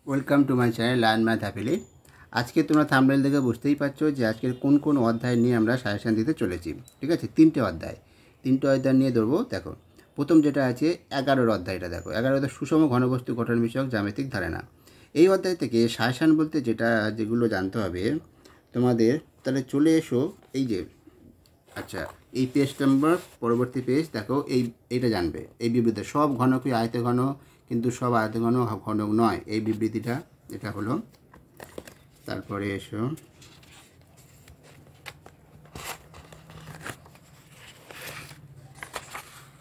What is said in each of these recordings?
Welcome to my channel learn math happily. আজকে তোমরা thumbnail দেখে বুঝতেই পারছো যে আজকের কোন কোন অধ্যায় নিয়ে আমরা সাজেশান দিতে চলেছি। ঠিক আছে, তিনটে অধ্যায় নিয়ে ধরবো। দেখো, প্রথম যেটা আছে 11 অধ্যায়টা। দেখো, 11 অধ্যায় সুষম ঘনবস্তু গঠন বিষয়ক জ্যামিতিক ধারণা। এই অধ্যায় থেকে সাজেশান বলতে যেগুলো জানতে হবে তোমাদের, তাহলে চলে এসো এই যে, আচ্ছা, এই পেজ নাম্বার, পরবর্তী পেজ দেখো, এইটা জানবে। এই বিবৃতি সব ঘনকই আয়তঘন, কিন্তু সব আয়তঘন ঘনক নয়, এই বিবৃতিটা এটা হলো। তারপরে এসো,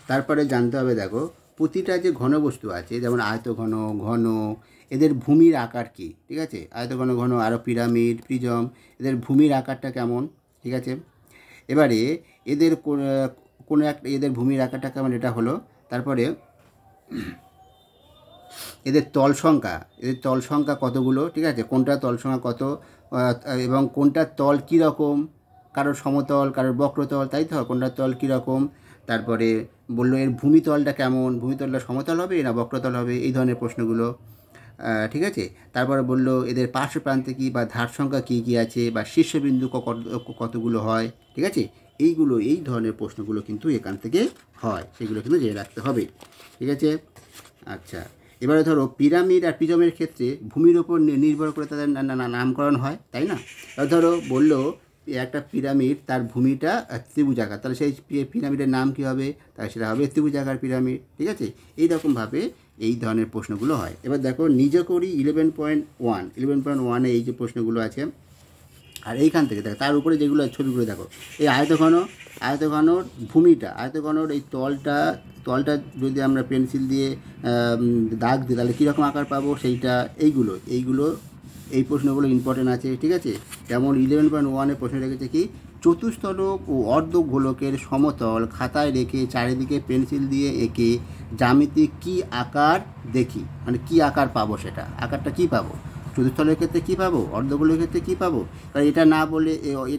তারপরে জানতে হবে, দেখো, প্রতিটা যে ঘনবস্তু আছে, যেমন আয়তঘন, ঘন, এদের ভূমির আকার কী। ঠিক আছে, আয়তঘন, ঘন, আরও পিরামিড, প্রিজম, এদের ভূমির আকারটা কেমন। ঠিক আছে, এবারে এদের কোনো একটা, এদের ভূমির আকারটা কেমন, এটা হলো। তারপরে এদের তল সংখ্যা কতগুলো। ঠিক আছে, কোনটা তল সংখ্যা কত, এবং কোনটার তল কীরকম, কারোর সমতল, কারোর বক্রতল, তাই তো, কোনটার তল কীরকম। তারপরে বললো এর ভূমিতলটা কেমন, ভূমিতলটা সমতল হবে না বক্রতল হবে, এই ধরনের প্রশ্নগুলো। ঠিক আছে, তারপরে বললো এদের পার্শ্ব প্রান্তে কী বা ধার সংখ্যা কী কী আছে, বা শীর্ষবিন্দু কতগুলো হয়। ঠিক আছে, এই ধরনের প্রশ্নগুলো কিন্তু এখান থেকে হয়, সেগুলো কিন্তু জেনে রাখতে হবে। ঠিক আছে, আচ্ছা, এবারে ধরো পিরামিড আর প্রিজমের ক্ষেত্রে ভূমির ওপর নির্ভর করে তাদের নামকরণ হয়, তাই না। ধরো বললো একটা পিরামিড, তার ভূমিটা ত্রিভুজাকার, তাহলে সেই পিরামিডের নাম কী হবে, তাহলে সেটা হবে ত্রিভুজাকার পিরামিড। ঠিক আছে, এইরকমভাবে এই ধরনের প্রশ্নগুলো হয়। এবার দেখো, নিজে করি 11.1 এই যে প্রশ্নগুলো আছে, আর এইখান থেকে দেখো তার উপরে যেগুলো ছবিগুলো দেখো, এই আয়তঘনর ভূমিটা, আয়তঘনর এই তলটা যদি আমরা পেন্সিল দিয়ে দাগ দিই, তাহলে কীরকম আকার পাবো সেইটা, এইগুলো এই প্রশ্নগুলো ইম্পর্টেন্ট আছে। ঠিক আছে, যেমন 11.1 প্রশ্ন রেখেছে কি, চতুস্তলক ও অর্ধগোলকের সমতল খাতায় রেখে চারিদিকে পেন্সিল দিয়ে এঁকে জ্যামিতিক কী আকার দেখি, মানে কী আকার পাবো, সেটা আকারটা কী পাবো, চতুস্থলের ক্ষেত্রে কী পাবো, অর্ধগোলের ক্ষেত্রে কী পাবো। কারণ এটা না বলে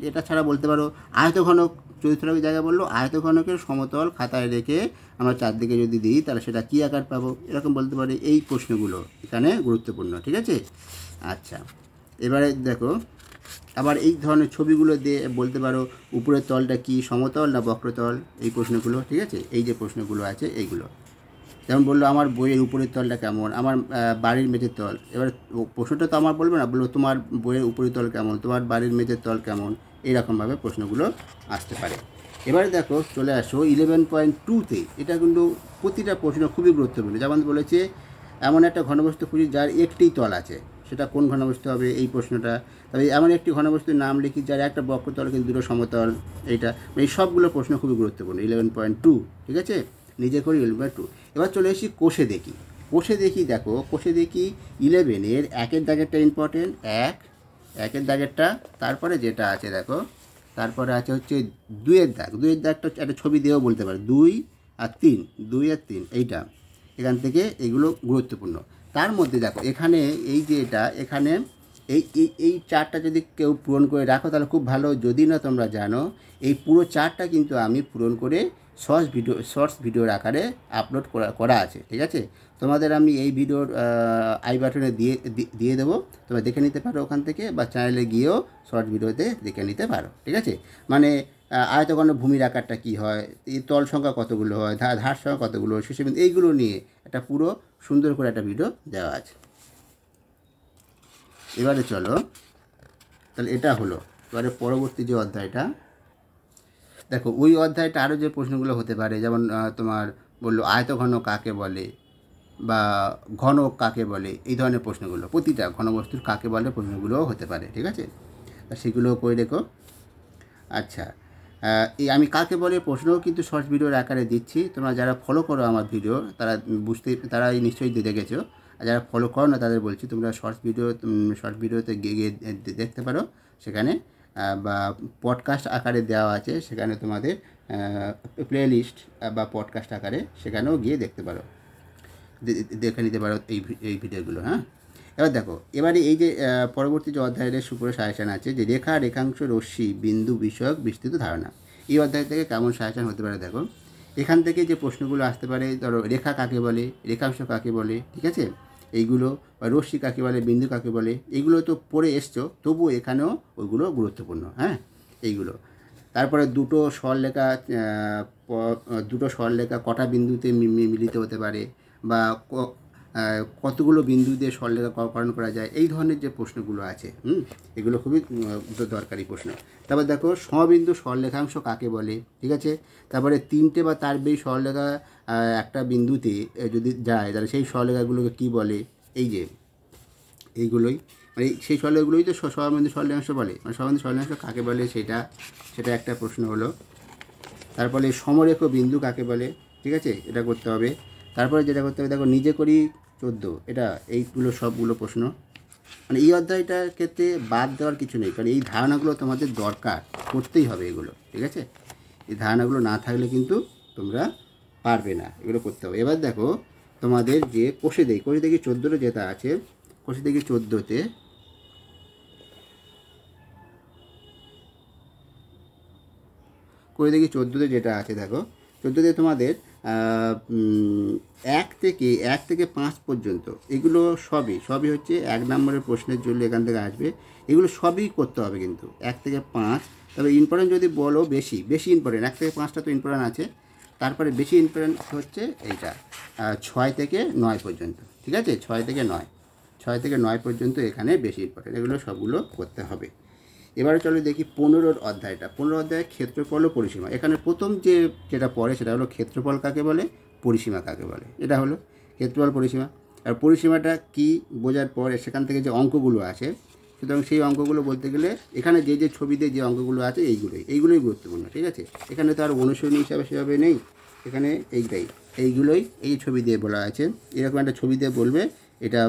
এটা ছাড়া বলতে পারো আয়তঘনক, চতুস্থলের জায়গায় বললো আয়তঘনকের সমতল খাতায় রেখে আমরা চারদিকে যদি দিই, তাহলে সেটা কী আকার পাবো, এরকম বলতে পারি। এই প্রশ্নগুলো এখানে গুরুত্বপূর্ণ। ঠিক আছে, আচ্ছা, এবারে দেখো, আবার এই ধরনের ছবিগুলো দিয়ে বলতে পারো উপরের তলটা কি, সমতল না বক্রতল, এই প্রশ্নগুলো। ঠিক আছে, এই যে প্রশ্নগুলো আছে এইগুলো, যেমন বললো আমার বইয়ের উপরের তলটা কেমন, আমার বাড়ির মেঝের তল। এবার প্রশ্নটা তো আমার বলবে না, বললো তোমার বইয়ের উপরের তল কেমন, তোমার বাড়ির মেঝের তল কেমন, এইরকমভাবে প্রশ্নগুলো আসতে পারে। এবারে দেখো, চলে আসো 11.2তে। এটা কিন্তু প্রতিটা প্রশ্ন খুবই গুরুত্বপূর্ণ। যেমন বলেছে এমন একটা ঘনবস্তু খুঁজি যার একটি তল আছে, সেটা কোন ঘনবস্তু হবে, এই প্রশ্নটা। তবে এমন একটি ঘনবস্তুর নাম লিখি যার একটা বক্রতল কিন্তু দুটো সমতল, এইটা। এই সবগুলো প্রশ্ন খুবই গুরুত্বপূর্ণ 11.2। ঠিক আছে, নিজে করি 11.2। এবার চলে এসেছি কোষে দেখি। দেখো, কোষে দেখি 11-এর একের দাগেরটা ইম্পর্টেন্ট, একের দাগেরটা। তারপরে যেটা আছে দেখো, তারপরে আছে হচ্ছে দুইয়ের দাগটা একটা ছবি দিয়েও বলতে পারে, 2 আর 3, এইটা, এখান থেকে এগুলো গুরুত্বপূর্ণ। তার মধ্যে দেখো এখানে এই যে এখানে এই চারটা যদি কেউ পূরণ করে রাখো তাহলে খুব ভালো। যদি না তোমরা জানো, এই পুরো চারটা কিন্তু আমি পূরণ করে শর্টস ভিডিওর আকারে আপলোড করা আছে। ঠিক আছে, তোমাদের আমি এই ভিডিওর আই বাটনে দিয়ে দেবো, তোমরা দেখে নিতে পারো ওখান থেকে, বা চ্যানেলে গিয়েও শর্ট ভিডিওতে দেখে নিতে পারো। ঠিক আছে, মানে আয়তঘন ভূমির আকারটা কী হয়, এই তল সংখ্যা কতগুলো হয়, ধার সংখ্যা কতগুলো, শীর্ষবিন্দু, এইগুলো নিয়ে একটা পুরো সুন্দর করে একটা ভিডিও দেওয়া আছে। এবারে চলো, তাহলে এটা হলো। এবারে পরবর্তী যে অধ্যায়টা, দেখো ওই অধ্যায়টা আরও যে প্রশ্নগুলো হতে পারে, যেমন তোমার বললো আয়তঘন কাকে বলে, বা ঘনক কাকে বলে, এই ধরনের প্রশ্নগুলো, প্রতিটা ঘনবস্তুর কাকে বলে প্রশ্নগুলোও হতে পারে। ঠিক আছে, সেগুলোও করে রেখো। আচ্ছা, এই আমি কাকে বলে প্রশ্নও কিন্তু শর্ট ভিডিওর আকারে দিচ্ছি। তোমরা যারা ফলো করো আমার ভিডিও, তারাই নিশ্চয়ই দেখেছো। আর যারা ফলো করো না তাদের বলছি, তোমরা শর্ট ভিডিওতে গিয়ে দেখতে পারো, সেখানে বা পডকাস্ট আকারে দেওয়া আছে, সেখানে তোমাদের প্লে লিস্ট বা পডকাস্ট আকারে সেখানেও গিয়ে দেখতে পারো, দেখে নিতে পারো এই ভিডিওগুলো। হ্যাঁ, এবার দেখো, এবারে এই যে পরবর্তী যে অধ্যায়ের সুপুরে সাজেশান আছে, যে রেখা, রেখাংশ, রশ্মি, বিন্দু বিষয়ক বিস্তৃত ধারণা। এই অধ্যায় থেকে কেমন সাজেশান হতে পারে দেখো, এখান থেকে যে প্রশ্নগুলো আসতে পারে, ধরো রেখা কাকে বলে, রেখাংশ কাকে বলে। ঠিক আছে, এইগুলো, বা রশ্মি কাকে বলে, বিন্দু কাকে বলে, এগুলো তো পড়ে এসছো, তবুও এখানেও ওইগুলো গুরুত্বপূর্ণ। হ্যাঁ, এইগুলো। তারপরে দুটো সরলরেখা কটা বিন্দুতে মিলিত হতে পারে, বা কতগুলো বিন্দু দিয়ে সরলরেখাকরণ করা যায়, এই ধরনের যে প্রশ্নগুলো আছে, এগুলো খুবই দরকারি প্রশ্ন। তারপর দেখো সমবিন্দু সরলরেখাংশ কাকে বলে, ঠিক আছে। তারপরে 3টে বা তার বেশি সরলরেখা একটা বিন্দুতে যদি যায়, তাহলে সেই সরলরেখাগুলোকে কী বলে, এই যে এইগুলোই, মানে সেই সরলরেখাগুলোই তো সমবিন্দু সরলরেখাংশ বলে। মানে সমবিন্দু সরলরেখাংশ কাকে বলে সেটা একটা প্রশ্ন হলো। তারপরে সমরেখ বিন্দু কাকে বলে, ঠিক আছে, এটা করতে হবে। তারপরে যেটা করতে হবে, দেখো নিজে করি 14, এটা এইগুলো সবগুলো প্রশ্ন। মানে এই অধ্যায়টার ক্ষেত্রে বাদ দেওয়ার কিছু নেই, কারণ এই ধারণাগুলো তোমাদের দরকার, করতেই হবে এগুলো, ঠিক আছে। এই ধারণাগুলো না থাকলে কিন্তু তোমরা পারবে না, এগুলো করতে হবে। এবার দেখো তোমাদের যে কোষে দেখি 14 যেটা আছে, কোষে দেখি 14তে যেটা আছে, দেখো 14তে তোমাদের 1 থেকে 5 পর্যন্ত এগুলো সবই হচ্ছে 1 নম্বরের প্রশ্নের জন্য এখান থেকে আসবে। এগুলো সবই করতে হবে কিন্তু 1 থেকে 5। তবে ইম্পর্টেন্ট যদি বলো, বেশি ইম্পর্টেন্ট 1 থেকে 5টা তো ইম্পর্টেন্ট আছে, তারপরে বেশি ইম্পর্টেন্ট হচ্ছে এইটা 6 থেকে 9 পর্যন্ত, ঠিক আছে। 6 থেকে 9 পর্যন্ত এখানে বেশি ইম্পর্টেন্ট, এগুলো সবগুলো করতে হবে। এবারে চলো দেখি 15 অধ্যায়টা। 15 অধ্যায়ে ক্ষেত্রফল ও পরিসীমা। এখানে প্রথম যেটা পড়ে সেটা হলো ক্ষেত্রফল কাকে বলে, পরিসীমা কাকে বলে। এটা হলো ক্ষেত্রফল, পরিসীমা। আর পরিসীমাটা কি বোঝার পর সেখান থেকে যে অঙ্কগুলো আছে, সুতরাং সেই অঙ্কগুলো বলতে গেলে এখানে যে ছবিতে যে অঙ্কগুলো আছে এইগুলোই গুরুত্বপূর্ণ, ঠিক আছে। এখানে তো আর অনুসরণী হিসাবে সেভাবে নেই, এখানে এইগুলোই এই ছবি দিয়ে বলা আছে। এরকম একটা ছবি দিয়ে বলবে এটা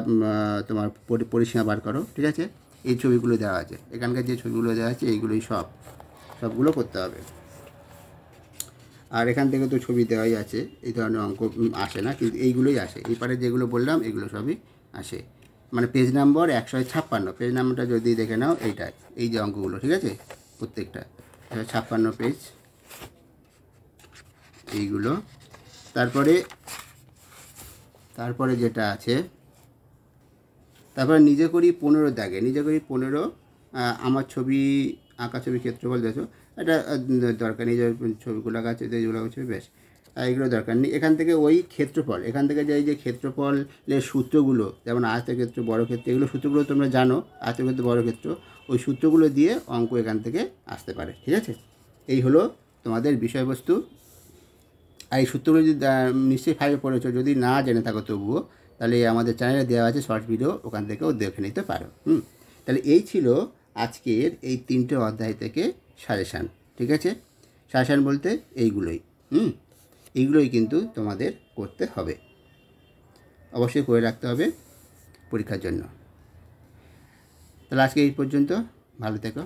তোমার পরিসীমা বার করো, ঠিক আছে। এই ছবিগুলো দেওয়া আছে, এখানকার যে ছবিগুলো দেওয়া আছে এইগুলোই সবগুলো করতে হবে। আর এখান থেকে তো ছবি দেওয়াই আছে, এই ধরনের অঙ্ক আসে না, কিন্তু এইগুলোই আসে। এই পারে যেগুলো বললাম এগুলো সবই আসে। মানে পেজ নাম্বার 156, পেজ নাম্বারটা যদি দেখে নাও, এইটাই, এই যে অঙ্কগুলো, ঠিক আছে, প্রত্যেকটা 156 পেজ এইগুলো। তারপরে যেটা আছে, তারপরে নিজে করি 15 দাগে, নিজে করি 15 আমার ছবি আঁকা ছবি ক্ষেত্রফল দেখো, এটা দরকার নেই, যে ছবিগুলো আঁকা আছে যেগুলো ছবি, বেশ এগুলো দরকার নেই। এখান থেকে ওই ক্ষেত্রফল, এখান থেকে যে এই যে ক্ষেত্রফলের সূত্রগুলো, যেমন আয়তক্ষেত্র, বর্গক্ষেত্র, এগুলো সূত্রগুলো তোমরা জানো, আয়তক্ষেত্র, বর্গক্ষেত্র, ওই সূত্রগুলো দিয়ে অঙ্ক এখান থেকে আসতে পারে, ঠিক আছে। এই হলো তোমাদের বিষয়বস্তু। আর এই সূত্রগুলো যদি নিশ্চয়ই ফাইভে পড়েছো, যদি না জেনে থাকো তবুও, তাহলে আমাদের চ্যানেলে দেওয়া আছে শর্ট ভিডিও, ওখান থেকেও দেখে নিতে পারো। তাহলে এই ছিল আজকের এই 3টে অধ্যায় থেকে সাজেশান, ঠিক আছে। সাজেশান বলতে এইগুলোই কিন্তু তোমাদের করতে হবে, অবশ্যই করে রাখতে হবে পরীক্ষার জন্য। তাহলে আজকে এই পর্যন্ত, ভালো থেকো।